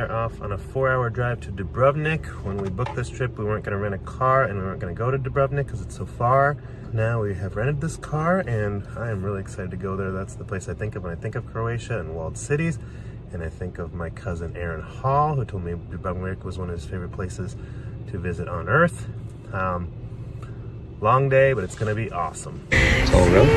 are off on a 4-hour drive to Dubronik. When we booked this trip, we weren't going to rent a car and we weren't going to go to Dubronik because it's so far. Now we have rented this car and I am really excited to go there. That's the place I think of when I think of Croatia and walled cities. And I think of my cousin Aaron Hall, who told me Dubronik was one of his favorite places to visit on Earth. Long day, but it's going to be awesome. Toll road.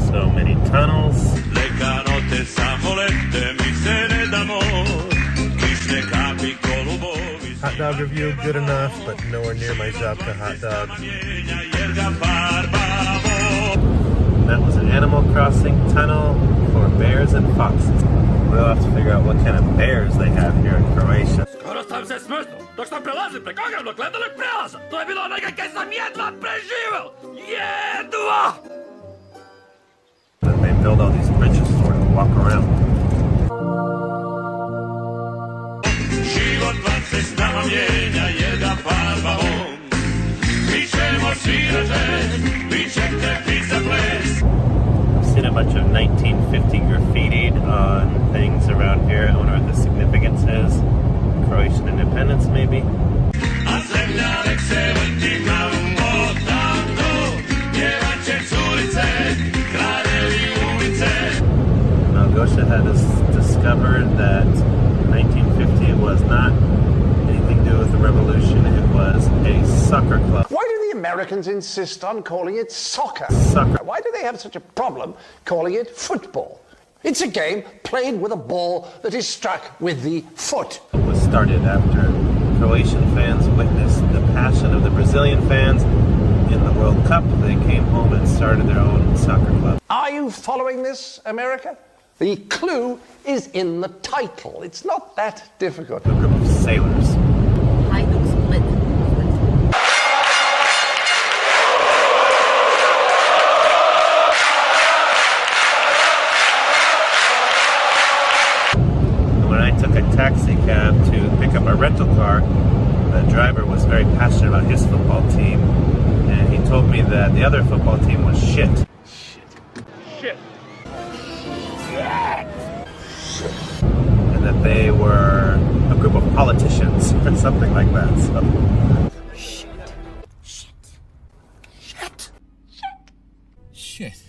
So many tunnels. Hot dog review, good enough, but nowhere near my Żabka hot dog. That was an Animal Crossing tunnel for bears and foxes. We'll have to figure out what kind of bears they have here in Croatia. They build all these bridges for to walk around. I've seen a bunch of 1950 graffitied on things around here. I wonder what the significance is. Croatian independence, maybe. Gosha had discovered that 1950 was not anything to do with the revolution, it was a soccer club. Why do the Americans insist on calling it soccer? Soccer. Why do they have such a problem calling it football? It's a game played with a ball that is struck with the foot. It was started after Croatian fans witnessed the passion of the Brazilian fans in the World Cup. They came home and started their own soccer club. Are you following this, America? The clue is in the title. It's not that difficult. A group of sailors. When I took a taxi cab to pick up a rental car, the driver was very passionate about his football team, and he told me that the other football team was shit. Shit. And that they were a group of politicians or something like that. So. Shit.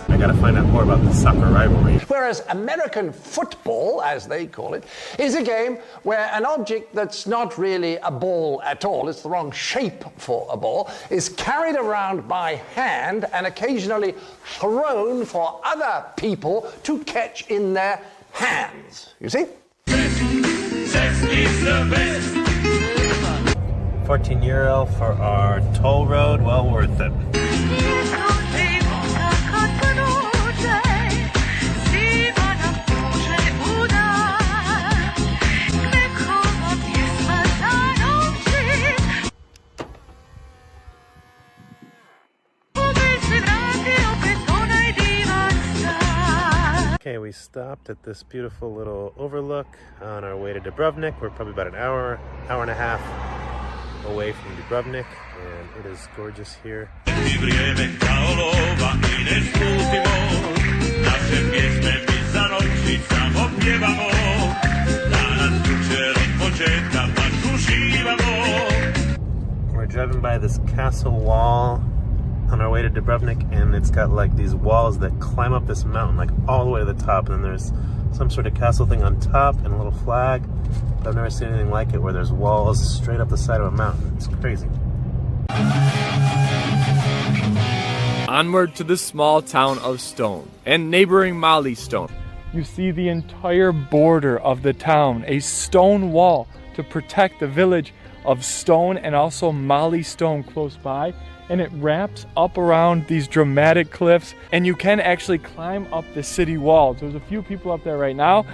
I gotta find out more about the soccer rivalry. Whereas American football, as they call it, is a game where an object that's not really a ball at all, it's the wrong shape for a ball, is carried around by hand and occasionally thrown for other people to catch in their hands. You see? 14 euro for our toll road, well worth it. Okay, we stopped at this beautiful little overlook on our way to Dubronik. We're probably about an hour and a half away from Dubronik, and it is gorgeous here. We're driving by this castle wall on our way to Dubronik, and it's got like these walls that climb up this mountain like all the way to the top, and then there's some sort of castle thing on top and a little flag. But I've never seen anything like it where there's walls straight up the side of a mountain. It's crazy. Onward to the small town of Stone and neighboring Mali Stone. You see the entire border of the town, a stone wall to protect the village of Stone and also Mali Stone close by. And it wraps up around these dramatic cliffs, and you can actually climb up the city walls. There's a few people up there right now.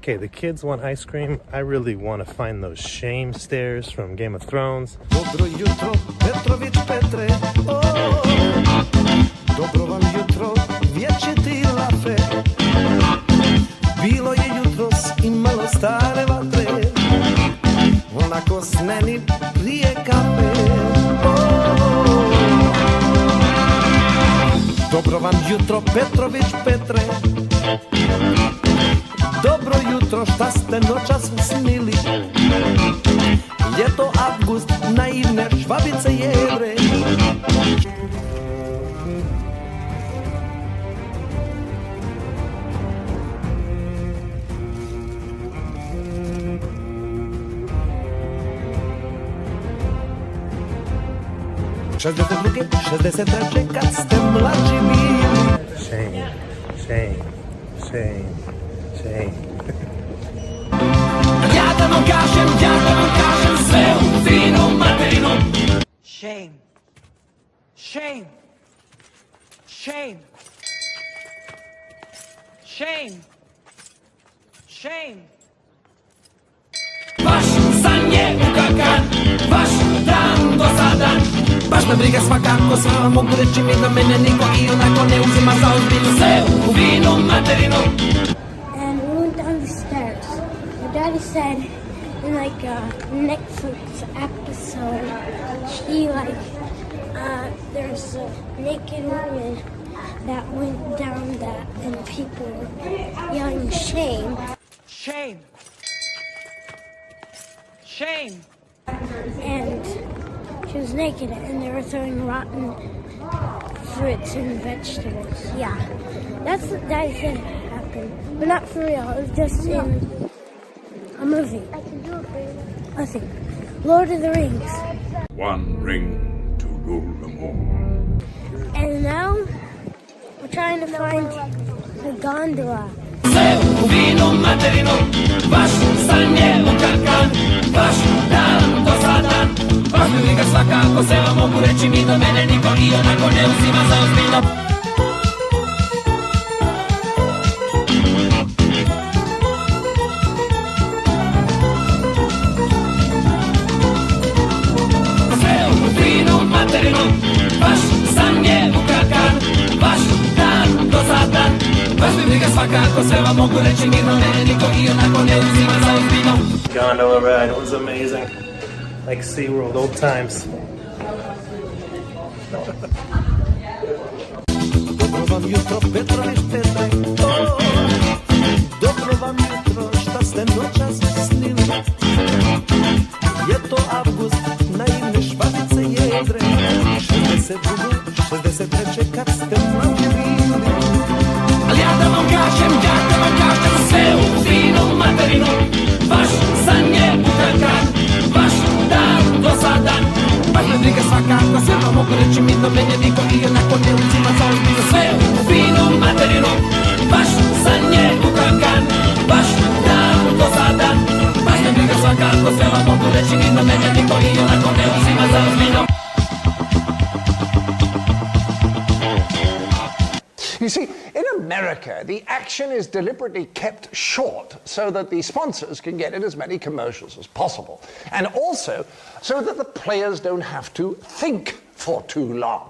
Okay, the kids want ice cream. I really want to find those shame stairs from Game of Thrones. Dobro jutro, Petrović Petre. Oh, dobro vam jutro, vječiti lafe. Bilo je jutros i malo stare vatre. Onako sneni prije kafe. Oh, dobro vam jutro, Petrović Petre. Dobro jutro, šta ste noćas snili? Ljeto, avgust, naivne švabice jedre. Šestdeset druge, 63. kad ste mlađi bili. Shame, shame, shame, shame. Ja da vam kažem sve u finu materinu. Shame. Shame. Shame. Shame. Shame. Vaš san je ukakan, vaš dan dosadan. Baš me briga svakako, sve vam mogu reći mi da mene niko i onako ne uzima za ozbiljno. Sve u finu materinu. And we went down the stairs. My daddy said in like a Netflix episode, there's a naked woman that went down that and people were yelling shame. Shame. Shame. And she was naked and they were throwing rotten fruits and vegetables. Yeah, that's what Daddy said happened. But not for real, it was just in a movie. I can do it for you. I think. Lord of the Rings. One ring to rule them all. And now we're trying to find the gondola. Sve u finu materinu, vaš san je ukakan, vaš dan dosadan. Baš me briga svakako, sve vam mogu reći mi da mene niko i onako ne uzima za ozbiljno. Sve u finu materinu, vaš san je ukakan, vaš dan dosadan. Baš me briga svakako, sve vam mogu reći mi da mene niko i onako ne uzima za ozbiljno. Gondola ride, it was amazing. Like SeaWorld, old times. Dobro vam jutro, Petrović Petre. Oh, dobro vam jutro, šta ste noćas snili? Ljeto, avgust, naivne švabice jedre. 62, 63. kad ste mlađi bili. Ali ja da vam kažem sve u finu materinu. Vaš san je ukakan, vaš dan dosadan. Baš me briga svakako, sve vam mogu reći mi da mene niko i onako ne uzima za ozbiljno. Sve u finu materinu, vaš san je ukakan, vaš dan dosadan. Baš me briga svakako, sve vam mogu reći mi da mene niko i onako ne uzima za ozbiljno. You see, in America, the action is deliberately kept short so that the sponsors can get in as many commercials as possible, and also so that the players don't have to think for too long.